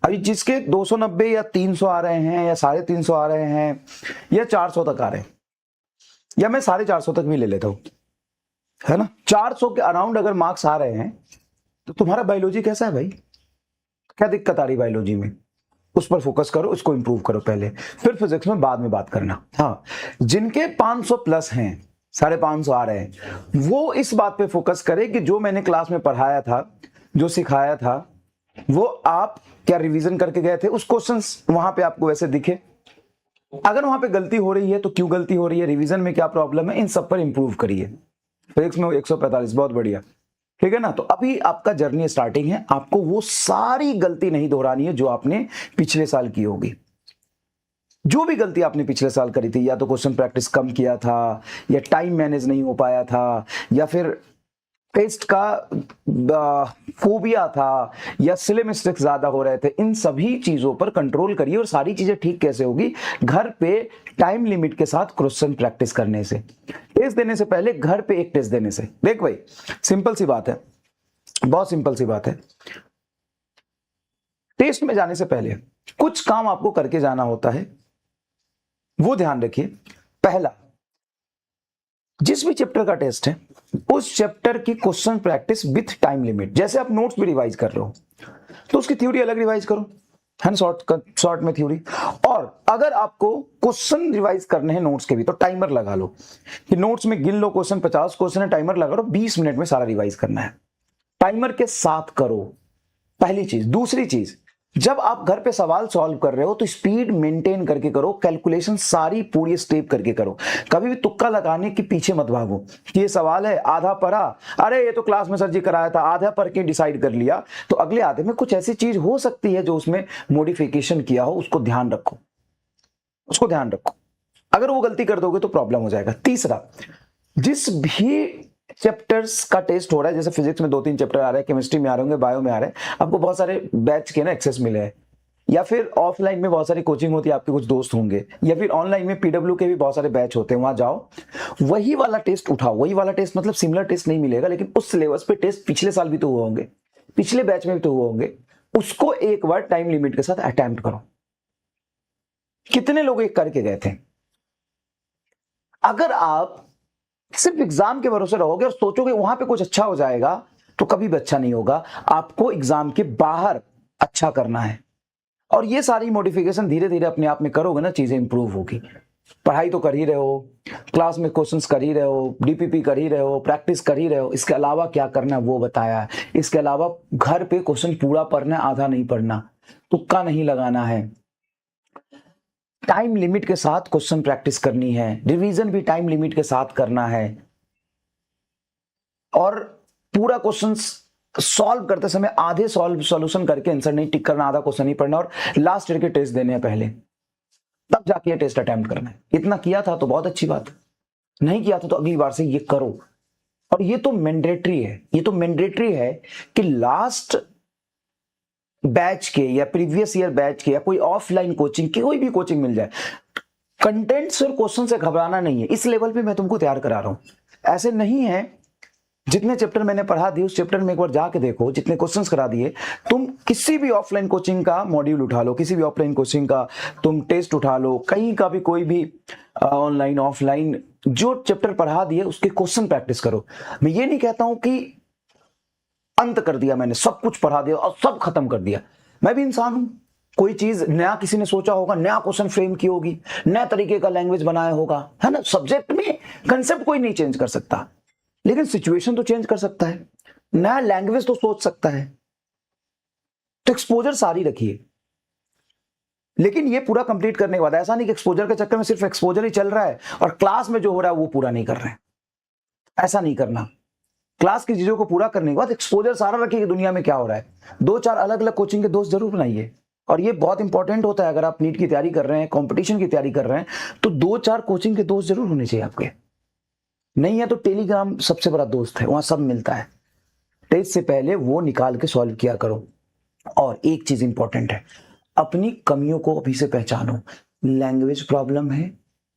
अभी जिसके 290 या 300 आ रहे हैं या 350 आ रहे हैं या 400 तक आ रहे हैं, या मैं 450 तक भी ले लेता हूं, है ना, 400 के अराउंड अगर मार्क्स आ रहे हैं तो तुम्हारा बायोलॉजी कैसा है भाई, क्या दिक्कत आ रही बायोलॉजी में, उस पर फोकस करो, उसको इंप्रूव करो पहले, फिर फिजिक्स में बाद में बात करना। हाँ, जिनके 500 प्लस हैं, 550 आ रहे हैं, वो इस बात पे फोकस करे कि जो मैंने क्लास में पढ़ाया था, जो सिखाया था, वो आप क्या रिवीजन करके गए थे, उस क्वेश्चंस वहां पे आपको वैसे दिखे, अगर वहां पे गलती हो रही है तो क्यों गलती हो रही है, रिवीजन में क्या प्रॉब्लम है, इन सब पर इंप्रूव करिए। फिजिक्स में 145, बहुत बढ़िया, ठीक है ना। तो अभी आपका जर्नी स्टार्टिंग है, आपको वो सारी गलती नहीं दोहरानी है जो आपने पिछले साल की होगी। जो भी गलती आपने पिछले साल करी थी, या तो क्वेश्चन प्रैक्टिस कम किया था, या टाइम मैनेज नहीं हो पाया था, या फिर टेस्ट का फोबिया था, या सिले मिस्टेक्स ज्यादा हो रहे थे, इन सभी चीजों पर कंट्रोल करिए। और सारी चीजें ठीक कैसे होगी, घर पे टाइम लिमिट के साथ क्वेश्चन प्रैक्टिस करने से, टेस्ट देने से पहले घर पे एक टेस्ट देने से। देख भाई, सिंपल सी बात है, बहुत सिंपल सी बात है। टेस्ट में जाने से पहले कुछ काम आपको करके जाना होता है, वो ध्यान रखिए। पहला, जिस भी चैप्टर का टेस्ट है, उस चैप्टर की question practice with time limit. जैसे आप नोट्स भी रिवाइज कर रहे हो तो उसकी थ्योरी अलग रिवाइज करो, है ना, शॉर्ट में थ्योरी। और अगर आपको क्वेश्चन रिवाइज करने हैं नोट्स के भी, तो टाइमर लगा लो कि नोट्स में गिन लो क्वेश्चन, 50 क्वेश्चन है, टाइमर लगा लो, 20 मिनट में सारा रिवाइज करना है, टाइमर के साथ करो, पहली चीज। दूसरी चीज, जब आप घर पे सवाल सॉल्व कर रहे हो तो स्पीड मेंटेन करके करो, कैलकुलेशन सारी पूरी स्टेप करके करो, कभी भी तुक्का लगाने के पीछे मत भागो कि ये सवाल है, आधा पढ़ा, अरे ये तो क्लास में सर जी कराया था, आधा पढ़ के डिसाइड कर लिया, तो अगले आधे में कुछ ऐसी चीज हो सकती है जो उसमें मॉडिफिकेशन किया हो, उसको ध्यान रखो, उसको ध्यान रखो। अगर वो गलती कर दोगे तो प्रॉब्लम हो जाएगा। तीसरा, जिस भी चैप्टर्स का टेस्ट हो रहा है, जैसे फिजिक्स में 2-3 चैप्टर आ रहे हैं, केमिस्ट्री में आ रहे होंगे, बायो में आ रहे हैं, आपको बहुत सारे बैच के ना एक्सेस मिले हैं, या फिर ऑफलाइन में बहुत सारी कोचिंग होती है, आपके कुछ दोस्त होंगे, या फिर ऑनलाइन में पीडब्ल्यू के भी बहुत सारे बैच होते हैं, वहां जाओ, वही वाला टेस्ट उठाओ। वही वाला टेस्ट मतलब सिमिलर टेस्ट नहीं मिलेगा, लेकिन उस सिलेबस पे टेस्ट पिछले साल भी तो हुए होंगे, पिछले बैच में भी तो हुए होंगे, उसको एक बार टाइम लिमिट के साथ अटेम्प्ट करो। कितने लोग एक करके गए थे? अगर आप सिर्फ एग्जाम के भरोसे रहोगे और सोचोगे वहां पे कुछ अच्छा हो जाएगा, तो कभी भी अच्छा नहीं होगा। आपको एग्जाम के बाहर अच्छा करना है, और ये सारी मॉडिफिकेशन धीरे धीरे अपने आप में करोगे ना, चीजें इंप्रूव होगी। पढ़ाई तो कर ही रहे हो, क्लास में क्वेश्चंस कर ही रहे हो, डीपीपी कर ही रहे हो, प्रैक्टिस कर ही रहे हो, इसके अलावा क्या करना है वो बताया है। इसके अलावा घर पे क्वेश्चन पूरा पढ़ना है, आधा नहीं पढ़ना, तुक्का नहीं लगाना है, टाइम लिमिट के साथ क्वेश्चन प्रैक्टिस करनी है, रिवीजन भी टाइम लिमिट के साथ करना है, और पूरा क्वेश्चन सॉल्व करते समय आधे सॉल्यूशन करके आंसर नहीं टिक करना, आधा क्वेश्चन नहीं पढ़ना, और लास्ट ईयर के टेस्ट देने हैं पहले, तब जाके टेस्ट अटेम्प्ट करना है। इतना किया था तो बहुत अच्छी बात है, नहीं किया था तो अगली बार से ये करो। और ये तो मैंडेटरी है, ये तो मैंडेटरी है कि लास्ट बैच के या प्रीवियस ईयर बैच के या कोई ऑफलाइन कोचिंग की, कोई भी कोचिंग मिल जाए, कंटेंट्स और क्वेश्चन से घबराना नहीं है। इस लेवल पे मैं तुमको तैयार करा रहा हूं, ऐसे नहीं है जितने चैप्टर मैंने पढ़ा दिए उस चैप्टर में एक बार जाके देखो, जितने क्वेश्चंस करा दिए, तुम किसी भी ऑफलाइन कोचिंग का मॉड्यूल उठा लो, किसी भी ऑफलाइन कोचिंग का तुम टेस्ट उठा लो, कहीं का भी कोई भी ऑनलाइन ऑफलाइन, जो चैप्टर पढ़ा दिए उसके क्वेश्चन प्रैक्टिस करो। मैं ये नहीं कहता हूं कि अंत कर दिया मैंने, सब कुछ पढ़ा दिया और सब खत्म कर दिया, मैं भी इंसान हूं, कोई चीज नया किसी ने सोचा होगा, नया क्वेश्चन फ्रेम की होगी, नया तरीके का लैंग्वेज बनाया होगा, है ना। सब्जेक्ट में कंसेप्ट कोई नहीं चेंज कर सकता, लेकिन सिचुएशन तो चेंज कर सकता है, नया लैंग्वेज तो सोच सकता है। तो एक्सपोजर सारी रखिए, लेकिन ये पूरा कंप्लीट करने के बाद ऐसा नहीं कि एक्सपोजर के चक्कर में सिर्फ एक्सपोजर ही चल रहा है और क्लास में जो हो रहा है वो पूरा नहीं कर रहे हैं। ऐसा नहीं करना, क्लास की चीजों को पूरा करने के बाद एक्सपोजर सारा रखिए कि दुनिया में क्या हो रहा है। 2-4 अलग अलग कोचिंग के दोस्त जरूर बनाइए, और ये बहुत इंपॉर्टेंट होता है। अगर आप नीट की तैयारी कर रहे हैं, कंपटीशन की तैयारी कर रहे हैं, तो 2-4 कोचिंग के दोस्त जरूर होने चाहिए आपके। नहीं है तो टेलीग्राम सबसे बड़ा दोस्त है, वहां सब मिलता है। टेस्ट से पहले वो निकाल के सॉल्व किया करो। और एक चीज इंपॉर्टेंट है, अपनी कमियों को अभी से पहचानो। लैंग्वेज प्रॉब्लम है,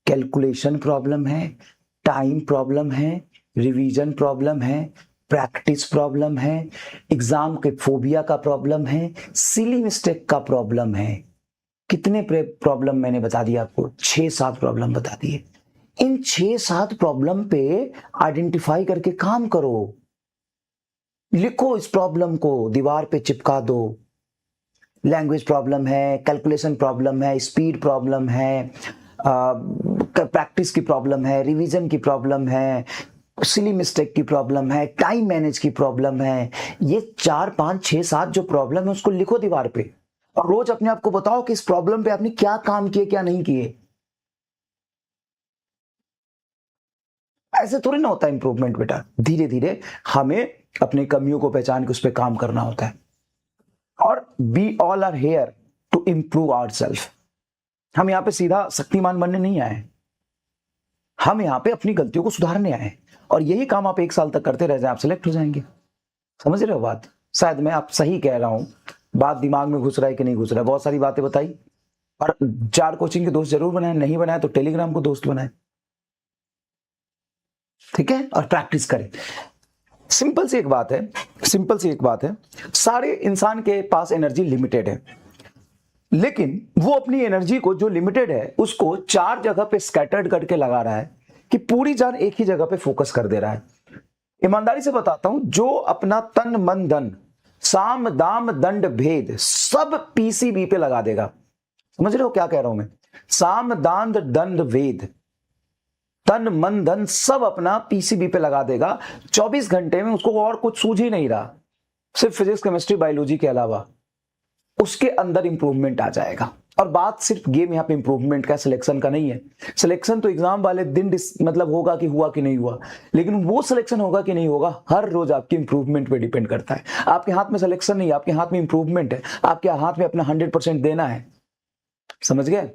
कैलकुलेशन प्रॉब्लम है, टाइम प्रॉब्लम है, रिवीजन प्रॉब्लम है, प्रैक्टिस प्रॉब्लम है, एग्जाम के फोबिया का प्रॉब्लम है, सिली मिस्टेक का प्रॉब्लम है। कितने प्रॉब्लम मैंने बता दिया आपको? 6-7 प्रॉब्लम बता दिए। इन 6-7 प्रॉब्लम पे आइडेंटिफाई करके काम करो, लिखो, इस प्रॉब्लम को दीवार पे चिपका दो। लैंग्वेज प्रॉब्लम है, कैलकुलेशन प्रॉब्लम है, स्पीड प्रॉब्लम है, प्रैक्टिस की प्रॉब्लम है, रिवीजन की प्रॉब्लम है, सिली मिस्टेक की प्रॉब्लम है, टाइम मैनेज की प्रॉब्लम है। ये 4, 5, 6, 7 जो प्रॉब्लम है उसको लिखो दीवार पे और रोज अपने आप को बताओ कि इस प्रॉब्लम पे आपने क्या काम किए, क्या नहीं किए। ऐसे थोड़ी ना होता है इंप्रूवमेंट बेटा। धीरे धीरे हमें अपनी कमियों को पहचान के उस पर काम करना होता है। और we all are here to improve ourselves. हम यहां पे सीधा शक्तिमान बनने नहीं आए, हम यहां पे अपनी गलतियों को सुधारने आए। और यही काम आप 1 साल तक करते रह जाए, आप सिलेक्ट हो जाएंगे। समझ रहे हो बात? शायद मैं आप सही कह रहा हूं, बात दिमाग में घुस रहा है कि नहीं घुस रहा है। बहुत सारी बातें बताई और 4 कोचिंग के दोस्त जरूर बनाए, नहीं बनाए तो टेलीग्राम को दोस्त बनाए, ठीक है? और प्रैक्टिस करें। सिंपल सी एक बात है, सारे इंसान के पास एनर्जी लिमिटेड है, लेकिन वो अपनी एनर्जी को जो लिमिटेड है उसको 4 जगह पे स्कैटर्ड करके लगा रहा है कि पूरी जान एक ही जगह पे फोकस कर दे रहा है। ईमानदारी से बताता हूं, जो अपना तन मन धन साम दाम दंड भेद सब पीसीबी पे लगा देगा। समझ रहे हो क्या कह रहा हूं मैं? साम दान दंड भेद, तन मन धन सब अपना पीसीबी पे लगा देगा। 24 घंटे में उसको और कुछ सूझ ही नहीं रहा, सिर्फ फिजिक्स, केमिस्ट्री, बायोलॉजी के अलावा। उसके अंदर इंप्रूवमेंट आ जाएगा। और बात सिर्फ गेम यहाँ पे इंप्रूवमेंट का, सिलेक्शन का नहीं है। सिलेक्शन तो एग्जाम वाले दिन मतलब होगा कि हुआ कि नहीं हुआ, लेकिन वो सिलेक्शन होगा कि नहीं होगा हर रोज आपके इंप्रूवमेंट पे डिपेंड करता है। आपके हाथ में सिलेक्शन नहीं है, आपके हाथ में इंप्रूवमेंट है। आपके हाथ में अपना 100% देना है। समझ गए?